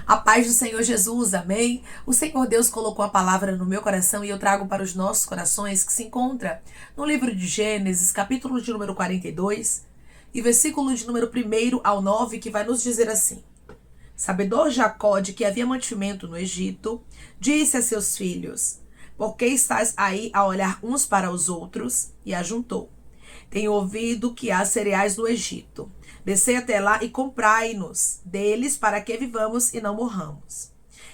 A paz do Senhor Jesus, amém? O Senhor Deus colocou a palavra no meu coração e eu trago para os nossos corações, que se encontra no livro de Gênesis, capítulo de número 42, e versículo de número 1 ao 9, que vai nos dizer assim: Sabedor Jacó de que havia mantimento no Egito, disse a seus filhos: Por que estás aí a olhar uns para os outros? E ajuntou: Tenho ouvido que há cereais no Egito. Descei até lá e comprai-nos deles para que vivamos e não morramos.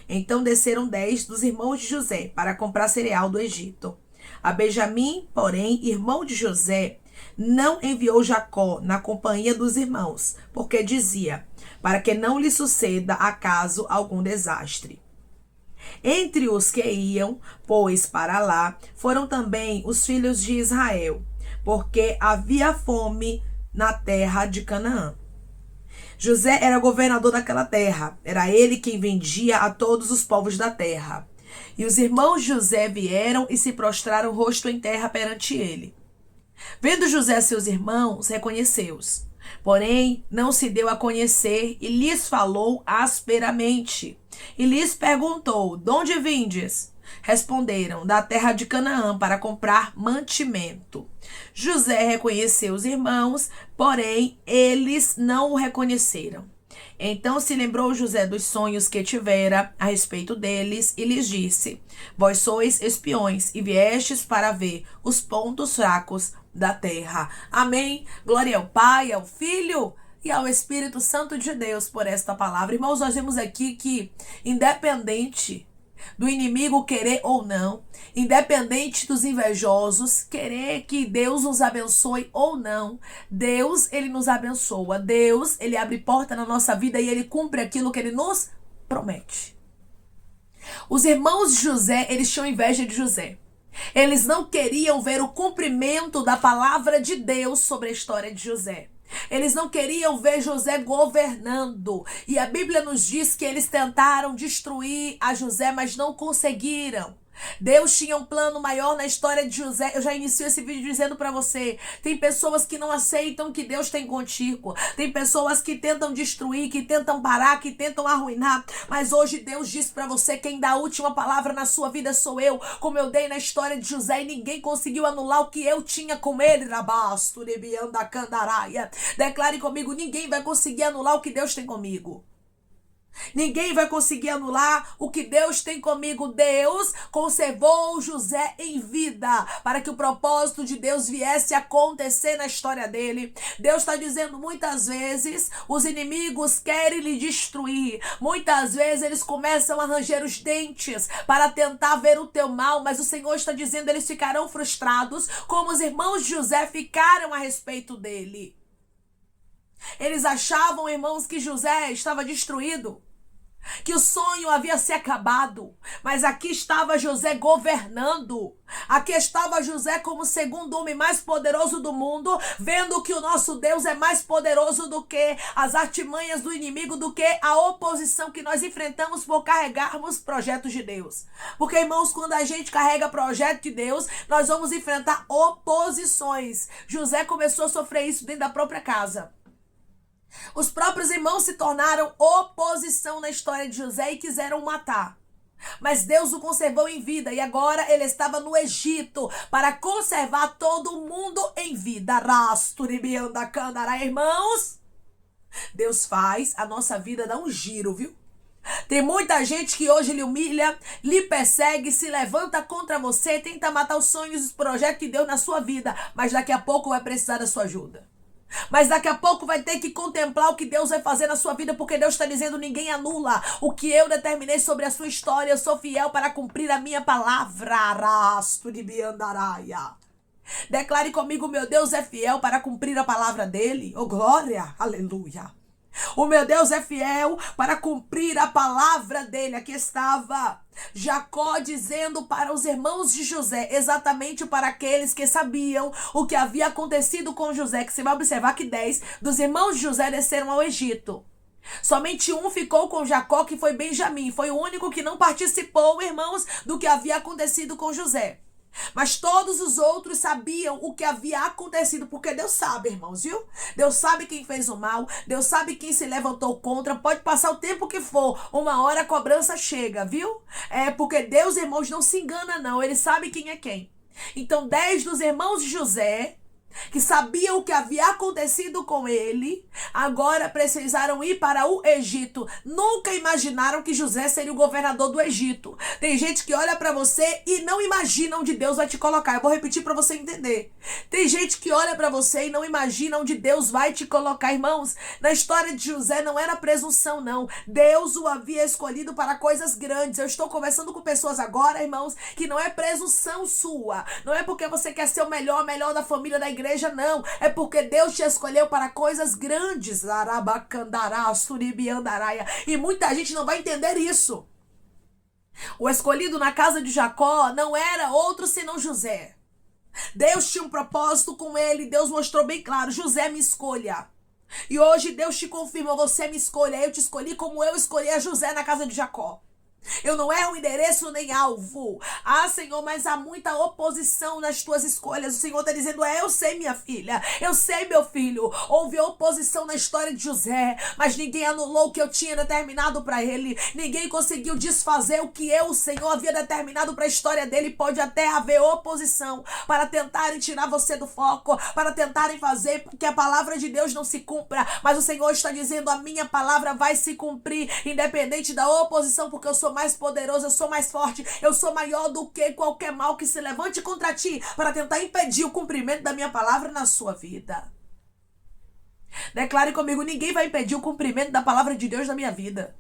Então desceram 10 dos irmãos de José para comprar cereal do Egito. A Benjamim, porém, irmão de José, não enviou Jacó na companhia dos irmãos, porque dizia: para que não lhe suceda acaso algum desastre. Entre os que iam, pois, para lá, foram também os filhos de Israel, porque havia fome na terra de Canaã. José era governador daquela terra. Era ele quem vendia a todos os povos da terra. E os irmãos de José vieram e se prostraram rosto em terra perante ele. Vendo José seus irmãos, reconheceu-os. Porém, não se deu a conhecer e lhes falou asperamente. E lhes perguntou: de onde vindes? Responderam: da terra de Canaã, para comprar mantimento. José reconheceu os irmãos, porém eles não o reconheceram. Então se lembrou José dos sonhos que tivera a respeito deles e lhes disse: Vós sois espiões e viestes para ver os pontos fracos da terra. Amém. Glória ao Pai, ao Filho e ao Espírito Santo de Deus por esta palavra. Irmãos, nós vemos aqui que, independente do inimigo querer ou não, independente dos invejosos querer que Deus nos abençoe ou não, Deus, ele nos abençoa. Deus, ele abre porta na nossa vida e ele cumpre aquilo que ele nos promete. Os irmãos de José, eles tinham inveja de José. Eles não queriam ver o cumprimento da palavra de Deus sobre a história de José. Eles não queriam ver José governando. E a Bíblia nos diz que eles tentaram destruir a José, mas não conseguiram. Deus tinha um plano maior na história de José. Eu já inicio esse vídeo dizendo para você: tem pessoas que não aceitam que Deus tem contigo. Tem pessoas que tentam destruir, que tentam parar, que tentam arruinar. Mas hoje Deus diz para você: quem dá a última palavra na sua vida sou eu, como eu dei na história de José, e ninguém conseguiu anular o que eu tinha com ele. Declare comigo: ninguém vai conseguir anular o que Deus tem comigo. Ninguém vai conseguir anular o que Deus tem comigo. Deus conservou José em vida para que o propósito de Deus viesse a acontecer na história dele. Deus está dizendo: muitas vezes os inimigos querem lhe destruir. Muitas vezes eles começam a ranger os dentes para tentar ver o teu mal, mas o Senhor está dizendo: eles ficarão frustrados como os irmãos de José ficaram a respeito dele. Eles achavam, irmãos, que José estava destruído, que o sonho havia se acabado, mas aqui estava José governando. Aqui estava José como o segundo homem mais poderoso do mundo, vendo que o nosso Deus é mais poderoso do que as artimanhas do inimigo, do que a oposição que nós enfrentamos por carregarmos projetos de Deus. Porque, irmãos, quando a gente carrega projeto de Deus, nós vamos enfrentar oposições. José começou a sofrer isso dentro da própria casa. Os próprios irmãos se tornaram oposição na história de José e quiseram o matar. Mas Deus o conservou em vida e agora ele estava no Egito para conservar todo mundo em vida. Irmãos, Deus faz a nossa vida dar um giro, viu? Tem muita gente que hoje lhe humilha, lhe persegue, se levanta contra você, tenta matar os sonhos e os projetos de Deus na sua vida, mas daqui a pouco vai precisar da sua ajuda. Mas daqui a pouco vai ter que contemplar o que Deus vai fazer na sua vida, porque Deus está dizendo: ninguém anula o que eu determinei sobre a sua história. Eu sou fiel para cumprir a minha palavra. Declare comigo: meu Deus é fiel para cumprir a palavra dele. Oh, glória, aleluia. O meu Deus é fiel para cumprir a palavra dele. Aqui estava Jacó dizendo para os irmãos de José, exatamente para aqueles que sabiam o que havia acontecido com José, que você vai observar que 10 dos irmãos de José desceram ao Egito. Somente um ficou com Jacó, que foi Benjamim. Foi o único que não participou, irmãos, do que havia acontecido com José. Mas todos os outros sabiam o que havia acontecido, porque Deus sabe, irmãos, viu? Deus sabe quem fez o mal, Deus sabe quem se levantou contra, pode passar o tempo que for, uma hora a cobrança chega, viu? Porque Deus, irmãos, não se engana não, ele sabe quem é quem. Então 10 dos irmãos de José, que sabiam o que havia acontecido com ele, agora precisaram ir para o Egito. Nunca imaginaram que José seria o governador do Egito. Tem gente que olha para você e não imagina onde Deus vai te colocar. Eu vou repetir para você entender. Tem gente que olha para você e não imagina onde Deus vai te colocar. Irmãos, na história de José não era presunção, não. Deus o havia escolhido para coisas grandes. Eu estou conversando com pessoas agora, irmãos, que não é presunção sua. Não é porque você quer ser o melhor da família, da igreja, não. É porque Deus te escolheu para coisas grandes. Arabacandará, suribiandaraia. E muita gente não vai entender isso. O escolhido na casa de Jacó não era outro senão José. Deus tinha um propósito com ele. Deus mostrou bem claro: José, me escolha. E hoje Deus te confirma: você me escolha. Eu te escolhi como eu escolhi a José na casa de Jacó. Eu não erro endereço nem alvo. Ah, Senhor, mas há muita oposição nas tuas escolhas. O Senhor está dizendo: eu sei, minha filha, eu sei, meu filho. Houve oposição na história de José, mas ninguém anulou o que eu tinha determinado para ele. Ninguém conseguiu desfazer o que eu, o Senhor, havia determinado para a história dele. Pode até haver oposição para tentarem tirar você do foco, para tentarem fazer que a palavra de Deus não se cumpra, mas o Senhor está dizendo: a minha palavra vai se cumprir, independente da oposição, porque eu sou mais poderoso, eu sou mais forte, eu sou maior do que qualquer mal que se levante contra ti para tentar impedir o cumprimento da minha palavra na sua vida. Declare comigo: ninguém vai impedir o cumprimento da palavra de Deus na minha vida.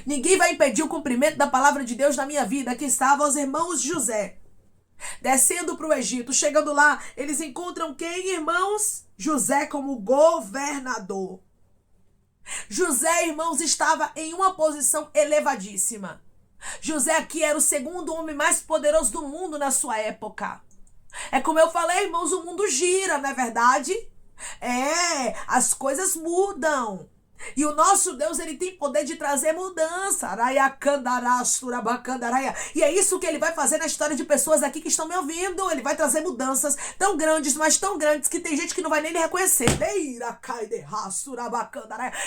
Ninguém vai impedir o cumprimento da palavra de Deus na minha vida. Aqui estavam os irmãos de José, descendo para o Egito. Chegando lá, eles encontram quem, irmãos? José como governador. José, irmãos, estava em uma posição elevadíssima. José aqui era o segundo homem mais poderoso do mundo na sua época. É como eu falei, irmãos, o mundo gira, não é verdade? As coisas mudam. E o nosso Deus, ele tem poder de trazer mudança. E é isso que ele vai fazer na história de pessoas aqui que estão me ouvindo. Ele vai trazer mudanças tão grandes, mas tão grandes, que tem gente que não vai nem lhe reconhecer.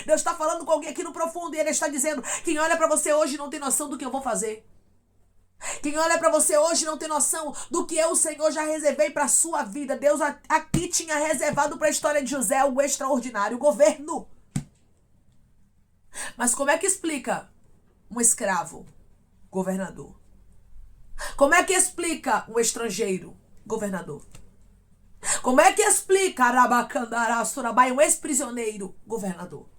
Deus está falando com alguém aqui no profundo e ele está dizendo: quem olha para você hoje não tem noção do que eu vou fazer. Quem olha para você hoje não tem noção do que eu, o Senhor, já reservei para a sua vida. Deus aqui tinha reservado para a história de José o extraordinário governo. Mas como é que explica um escravo? Governador. Como é que explica um estrangeiro? Governador. Como é que explica um ex-prisioneiro? Governador.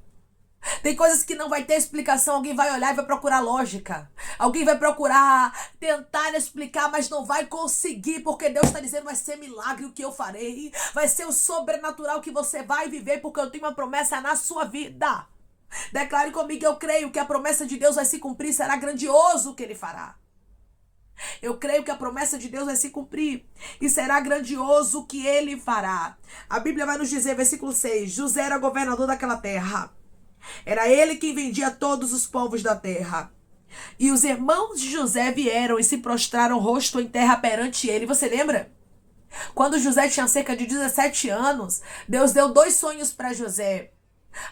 Tem coisas que não vai ter explicação. Alguém vai olhar e vai procurar lógica. Alguém vai procurar tentar explicar, mas não vai conseguir, porque Deus está dizendo: vai ser milagre o que eu farei. Vai ser o sobrenatural que você vai viver, porque eu tenho uma promessa na sua vida. Declare comigo: eu creio que a promessa de Deus vai se cumprir, será grandioso o que ele fará. Eu creio que a promessa de Deus vai se cumprir e será grandioso o que ele fará. A Bíblia vai nos dizer, versículo 6, José era governador daquela terra. Era ele quem vendia todos os povos da terra. E os irmãos de José vieram e se prostraram rosto em terra perante ele. Você lembra? Quando José tinha cerca de 17 anos, Deus deu 2 sonhos para José,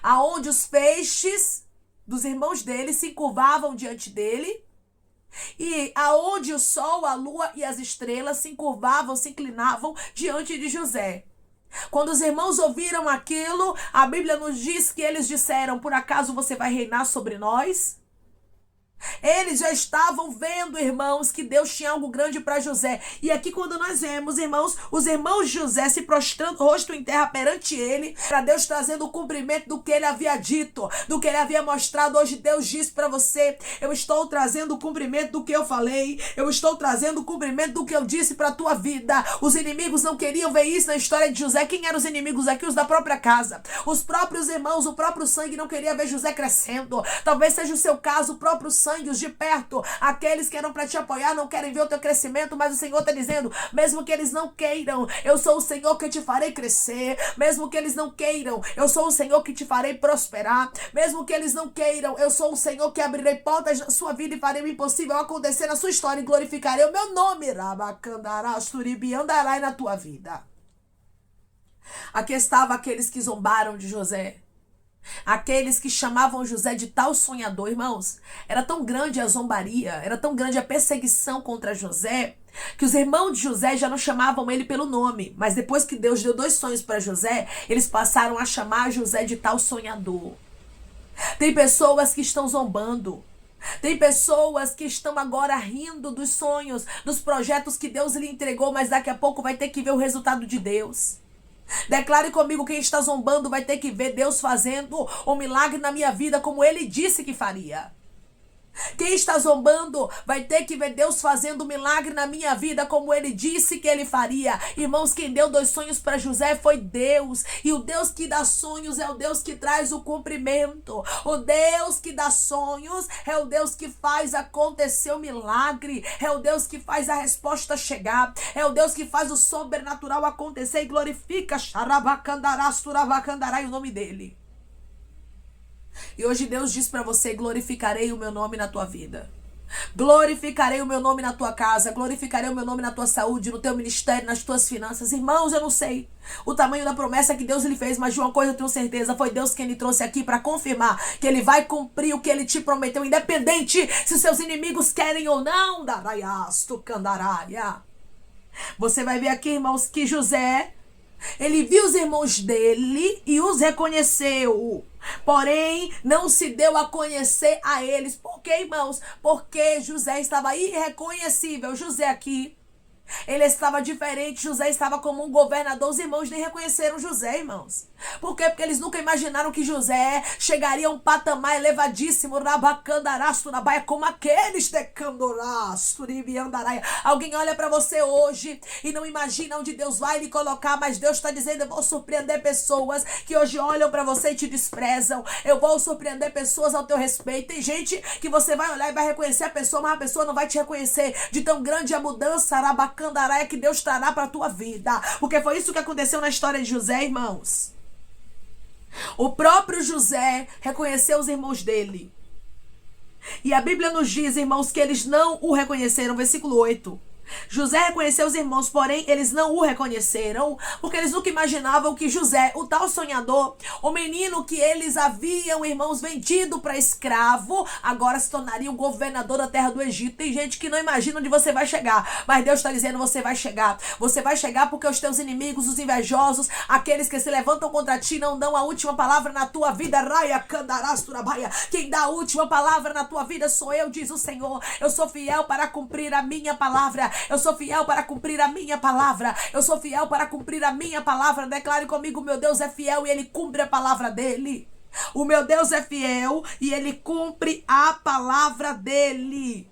aonde os peixes dos irmãos dele se encurvavam diante dele, e aonde o sol, a lua e as estrelas se encurvavam, se inclinavam diante de José. Quando os irmãos ouviram aquilo, a Bíblia nos diz que eles disseram: por acaso você vai reinar sobre nós? Eles já estavam vendo, irmãos, que Deus tinha algo grande para José. E aqui, quando nós vemos, irmãos, os irmãos de José se prostrando, rosto em terra perante ele, para Deus trazendo o cumprimento do que ele havia dito, do que ele havia mostrado. Hoje Deus diz para você: eu estou trazendo o cumprimento do que eu falei, eu estou trazendo o cumprimento do que eu disse para a tua vida. Os inimigos não queriam ver isso na história de José. Quem eram os inimigos aqui? Os da própria casa. Os próprios irmãos, o próprio sangue não queria ver José crescendo. Talvez seja o seu caso, o próprio sangue sangue, os de perto, aqueles que eram para te apoiar, não querem ver o teu crescimento, mas o Senhor está dizendo, mesmo que eles não queiram, eu sou o Senhor que te farei crescer, mesmo que eles não queiram, eu sou o Senhor que te farei prosperar, mesmo que eles não queiram, eu sou o Senhor que abrirei portas na sua vida e farei o impossível acontecer na sua história e glorificarei o meu nome, Rabacandarasturibiandarai, na tua vida. Aqui estavam aqueles que zombaram de José. Aqueles que chamavam José de tal sonhador, irmãos. Era tão grande a zombaria, era tão grande a perseguição contra José, que os irmãos de José já não chamavam ele pelo nome. Mas depois que Deus deu 2 sonhos para José, eles passaram a chamar José de tal sonhador. Tem pessoas que estão zombando. Tem pessoas que estão agora rindo dos sonhos, dos projetos que Deus lhe entregou, mas daqui a pouco vai ter que ver o resultado de Deus. Declare comigo, quem está zombando vai ter que ver Deus fazendo um milagre na minha vida como Ele disse que faria. Quem está zombando vai ter que ver Deus fazendo um milagre na minha vida como Ele disse que Ele faria. Irmãos, quem deu 2 sonhos para José foi Deus. E o Deus que dá sonhos é o Deus que traz o cumprimento. O Deus que dá sonhos é o Deus que faz acontecer o milagre. É o Deus que faz a resposta chegar. É o Deus que faz o sobrenatural acontecer e glorifica Xarabacandará, o nome dele. E hoje Deus diz para você, glorificarei o meu nome na tua vida. Glorificarei o meu nome na tua casa, glorificarei o meu nome na tua saúde, no teu ministério, nas tuas finanças. Irmãos, eu não sei o tamanho da promessa que Deus lhe fez, mas de uma coisa eu tenho certeza, foi Deus quem lhe trouxe aqui para confirmar que Ele vai cumprir o que Ele te prometeu, independente se seus inimigos querem ou não. Você vai ver aqui, irmãos, que José, ele viu os irmãos dele e os reconheceu. Porém, não se deu a conhecer a eles. Por quê, irmãos? Porque José estava irreconhecível. José aqui, ele estava diferente. José estava como um governador. Os irmãos nem reconheceram José, irmãos. Por quê? Porque eles nunca imaginaram que José chegaria a um patamar elevadíssimo, como aqueles de Candorasturibiandaraia. Alguém olha para você hoje e não imagina onde Deus vai lhe colocar, mas Deus está dizendo, eu vou surpreender pessoas que hoje olham para você e te desprezam. Eu vou surpreender pessoas ao teu respeito. Tem gente que você vai olhar e vai reconhecer a pessoa, mas a pessoa não vai te reconhecer. De tão grande a mudança, Arabacandaraia, que Deus trará para a tua vida. Porque foi isso que aconteceu na história de José, irmãos. O próprio José reconheceu os irmãos dele. E a Bíblia nos diz, irmãos, que eles não o reconheceram. Versículo 8. José reconheceu os irmãos, porém eles não o reconheceram, porque eles nunca imaginavam que José, o tal sonhador, o menino que eles haviam, irmãos, vendido para escravo, agora se tornaria o governador da terra do Egito. Tem gente que não imagina onde você vai chegar, mas Deus está dizendo, você vai chegar. Você vai chegar porque os teus inimigos, os invejosos, aqueles que se levantam contra ti, não dão a última palavra na tua vida. Quem dá a última palavra na tua vida sou eu, diz o Senhor. Eu sou fiel para cumprir a minha palavra. Eu sou fiel para cumprir a minha palavra. Eu sou fiel para cumprir a minha palavra. Declare comigo, meu Deus é fiel e Ele cumpre a palavra dele. O meu Deus é fiel e Ele cumpre a palavra dele.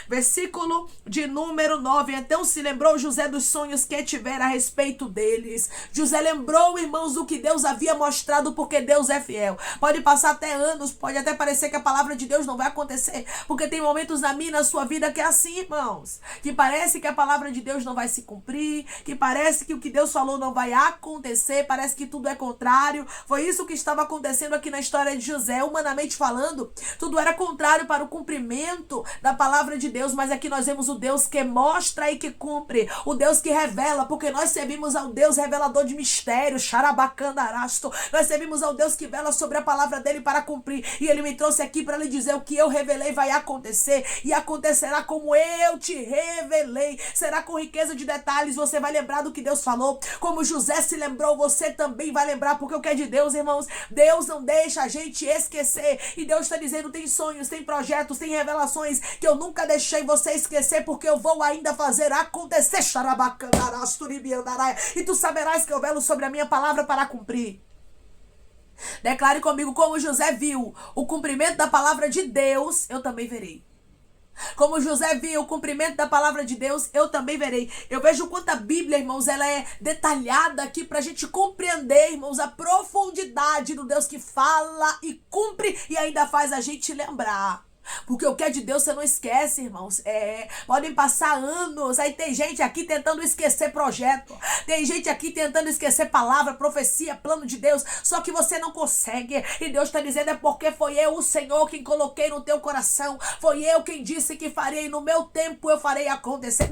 Versículo de número 9. Então se lembrou José dos sonhos que tivera a respeito deles. José lembrou, irmãos, do que Deus havia mostrado, porque Deus é fiel. Pode passar até anos, pode até parecer que a palavra de Deus não vai acontecer, porque tem momentos na minha e na sua vida que é assim, irmãos, que parece que a palavra de Deus não vai se cumprir, que parece que o que Deus falou não vai acontecer, parece que tudo é contrário. Foi isso que estava acontecendo aqui na história de José. Humanamente falando, tudo era contrário para o cumprimento da palavra de Deus, mas aqui nós vemos o Deus que mostra e que cumpre, o Deus que revela, porque nós servimos ao Deus revelador de mistérios, Xarabacandarasto. Nós servimos ao Deus que vela sobre a palavra dele para cumprir, e ele me trouxe aqui para lhe dizer, o que eu revelei vai acontecer, e acontecerá como eu te revelei, será com riqueza de detalhes. Você vai lembrar do que Deus falou, como José se lembrou, você também vai lembrar, porque o que é de Deus, irmãos, Deus não deixa a gente esquecer, e Deus está dizendo, tem sonhos, tem projetos, tem revelações que eu nunca deixei você esquecer, porque eu vou ainda fazer acontecer. E tu saberás que eu velo sobre a minha palavra para cumprir. Declare comigo, como José viu o cumprimento da palavra de Deus, eu também verei. Como José viu o cumprimento da palavra de Deus, eu também verei. Eu vejo quanto a Bíblia, irmãos, ela é detalhada aqui pra gente compreender, irmãos, a profundidade do Deus que fala e cumpre e ainda faz a gente lembrar. Porque o que é de Deus você não esquece, irmãos. Podem passar anos. Aí tem gente aqui tentando esquecer projeto. Tem gente aqui tentando esquecer palavra, profecia, plano de Deus. Só que você não consegue. E Deus está dizendo, é porque foi eu, o Senhor, quem coloquei no teu coração. Foi eu quem disse que farei. No meu tempo eu farei acontecer.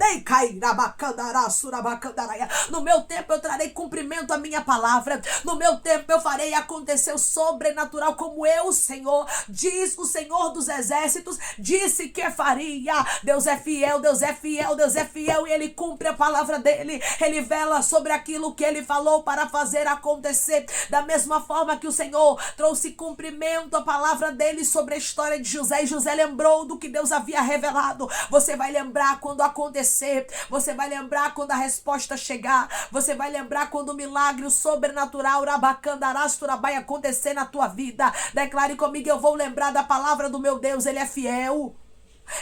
No meu tempo eu trarei cumprimento à minha palavra. No meu tempo eu farei acontecer o sobrenatural, como eu, o Senhor, diz o Senhor dos exércitos, disse que faria. Deus é fiel, Deus é fiel, Deus é fiel, e Ele cumpre a palavra dEle. Ele vela sobre aquilo que Ele falou para fazer acontecer. Da mesma forma que o Senhor trouxe cumprimento à palavra dEle sobre a história de José, e José lembrou do que Deus havia revelado. Você vai lembrar quando acontecer, você vai lembrar quando a resposta chegar, você vai lembrar quando o milagre, o sobrenatural, vai acontecer na tua vida. Declare comigo, eu vou lembrar da palavra do meu Deus, Ele é fiel.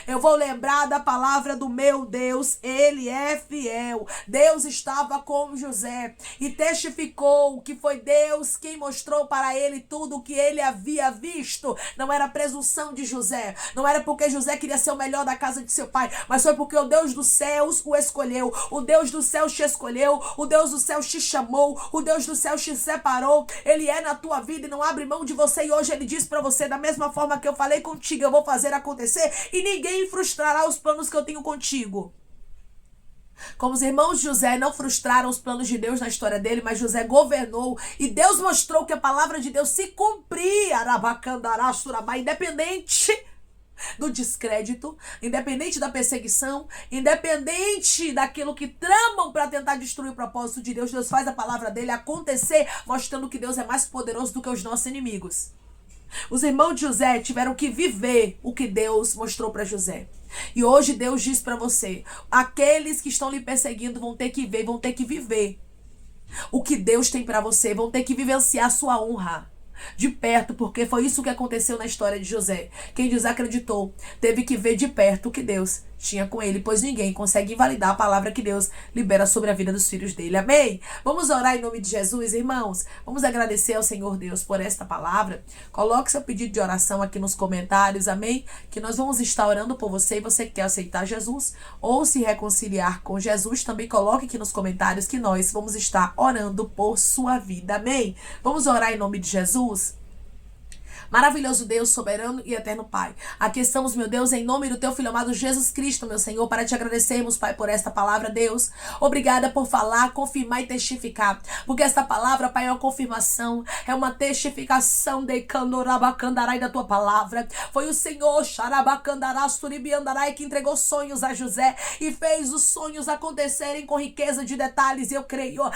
Eu vou lembrar da palavra do meu Deus, Ele é fiel. Deus estava com José e testificou que foi Deus quem mostrou para ele tudo o que ele havia visto. Não era presunção de José, não era porque José queria ser o melhor da casa de seu pai, mas foi porque o Deus dos céus o escolheu. O Deus dos céus te escolheu, o Deus dos céus te chamou, o Deus dos céus te separou. Ele é na tua vida e não abre mão de você. E hoje Ele diz para você, da mesma forma que eu falei contigo, eu vou fazer acontecer, e ninguém frustrará os planos que eu tenho contigo. Como os irmãos de José não frustraram os planos de Deus na história dele, mas José governou e Deus mostrou que a palavra de Deus se cumpria, independente do descrédito, independente da perseguição, independente daquilo que tramam para tentar destruir o propósito de Deus. Deus faz a palavra dele acontecer, mostrando que Deus é mais poderoso do que os nossos inimigos. Os irmãos de José tiveram que viver o que Deus mostrou para José. E hoje Deus diz para você, aqueles que estão lhe perseguindo vão ter que ver, vão ter que viver o que Deus tem para você, vão ter que vivenciar a sua honra de perto, porque foi isso que aconteceu na história de José. Quem desacreditou teve que ver de perto o que Deus tinha com ele, pois ninguém consegue invalidar a palavra que Deus libera sobre a vida dos filhos dele. Amém? Vamos orar em nome de Jesus, irmãos. Vamos agradecer ao Senhor Deus por esta palavra. Coloque seu pedido de oração aqui nos comentários, amém? Que nós vamos estar orando por você. E você que quer aceitar Jesus ou se reconciliar com Jesus, também coloque aqui nos comentários que nós vamos estar orando por sua vida, amém? Vamos orar em nome de Jesus. Maravilhoso Deus, soberano e eterno Pai, aqui estamos, meu Deus, em nome do teu Filho amado Jesus Cristo, meu Senhor, para te agradecermos, Pai, por esta palavra, Deus. Obrigada por falar, confirmar e testificar, porque esta palavra, Pai, é uma confirmação, é uma testificação de Candorabacandarai da tua palavra. Foi o Senhor, Xarabacandarasturibiandarai, que entregou sonhos a José e fez os sonhos acontecerem com riqueza de detalhes. E eu creio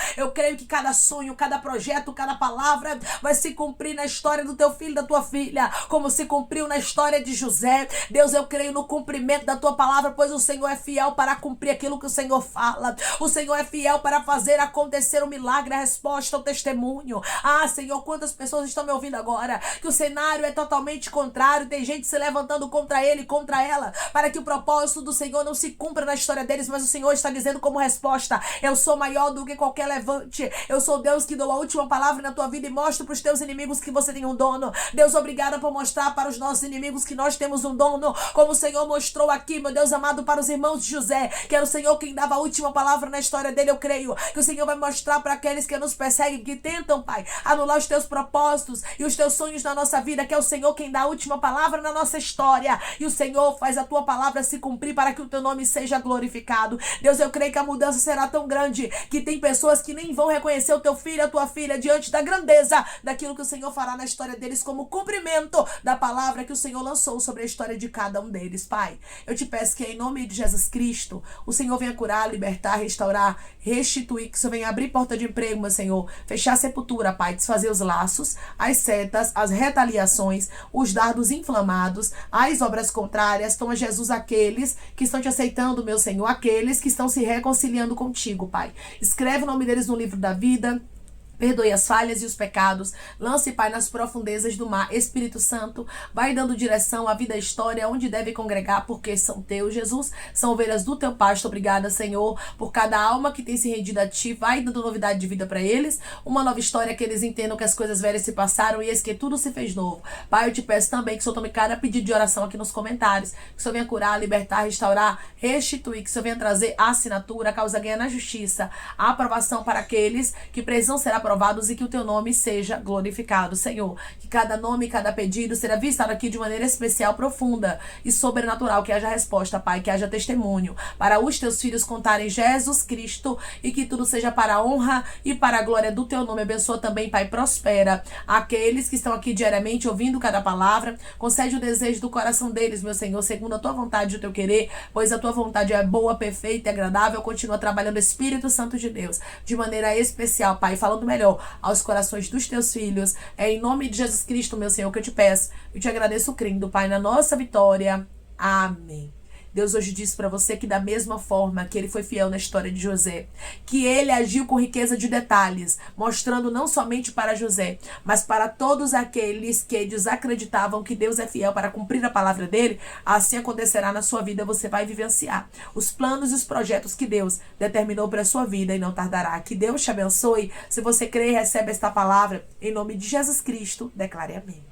que cada sonho, cada projeto, cada palavra vai se cumprir na história do teu filho, da tua filha, como se cumpriu na história de José. Deus, eu creio no cumprimento da tua palavra, pois o Senhor é fiel para cumprir aquilo que o Senhor fala. O Senhor é fiel para fazer acontecer o milagre, a resposta, o testemunho. Ah, Senhor, quantas pessoas estão me ouvindo agora, que o cenário é totalmente contrário, tem gente se levantando contra ele, contra ela, para que o propósito do Senhor não se cumpra na história deles, mas o Senhor está dizendo como resposta, eu sou maior do que qualquer levante, eu sou Deus que dou a última palavra na tua vida e mostro para os teus inimigos que você tem um dono. Deus, obrigada por mostrar para os nossos inimigos que nós temos um dono, como o Senhor mostrou aqui, meu Deus amado, para os irmãos de José, que era o Senhor quem dava a última palavra na história dele. Eu creio que o Senhor vai mostrar para aqueles que nos perseguem, que tentam, Pai, anular os teus propósitos e os teus sonhos na nossa vida, que é o Senhor quem dá a última palavra na nossa história, e o Senhor faz a tua palavra se cumprir para que o teu nome seja glorificado. Deus, eu creio que a mudança será tão grande que tem pessoas que nem vão reconhecer o teu filho, a tua filha, diante da grandeza daquilo que o Senhor fará na história deles, como cumprimento da palavra que o Senhor lançou sobre a história de cada um deles. Pai, eu te peço que em nome de Jesus Cristo, o Senhor venha curar, libertar, restaurar, restituir, que o Senhor venha abrir porta de emprego, meu Senhor, fechar a sepultura, Pai, desfazer os laços, as setas, as retaliações, os dardos inflamados, as obras contrárias. Toma, Jesus, aqueles que estão te aceitando, meu Senhor, aqueles que estão se reconciliando contigo, Pai. Escreve o nome deles no livro da vida. Perdoe as falhas e os pecados. Lance, Pai, nas profundezas do mar. Espírito Santo, vai dando direção à vida, à história, onde deve congregar, porque são teus, Jesus. São ovelhas do teu pasto. Obrigada, Senhor, por cada alma que tem se rendido a ti. Vai dando novidade de vida para eles. Uma nova história, que eles entendam que as coisas velhas se passaram e eis que tudo se fez novo. Pai, eu te peço também que o Senhor tome cada pedido de oração aqui nos comentários. Que o Senhor venha curar, libertar, restaurar, restituir. Que o Senhor venha trazer a assinatura, a causa ganha na justiça. A aprovação para aqueles que precisam ser aprovados e que o teu nome seja glorificado, Senhor. Que cada nome, cada pedido será visto aqui de maneira especial, profunda e sobrenatural. Que haja resposta, Pai, que haja testemunho para os teus filhos contarem Jesus Cristo e que tudo seja para a honra e para a glória do teu nome. Abençoa também, Pai, prospera aqueles que estão aqui diariamente ouvindo cada palavra. Concede o desejo do coração deles, meu Senhor, segundo a tua vontade e o teu querer, pois a tua vontade é boa, perfeita e agradável. Continua trabalhando, Espírito Santo de Deus, de maneira especial, Pai, falando melhor aos corações dos teus filhos. É em nome de Jesus Cristo, meu Senhor, que eu te peço. Eu te agradeço, crendo, Pai, na nossa vitória. Amém. Deus hoje diz para você que da mesma forma que ele foi fiel na história de José, que ele agiu com riqueza de detalhes, mostrando não somente para José, mas para todos aqueles que desacreditavam que Deus é fiel para cumprir a palavra dele, assim acontecerá na sua vida. Você vai vivenciar os planos e os projetos que Deus determinou para a sua vida e não tardará. Que Deus te abençoe. Se você crê e recebe esta palavra, em nome de Jesus Cristo, declare amém.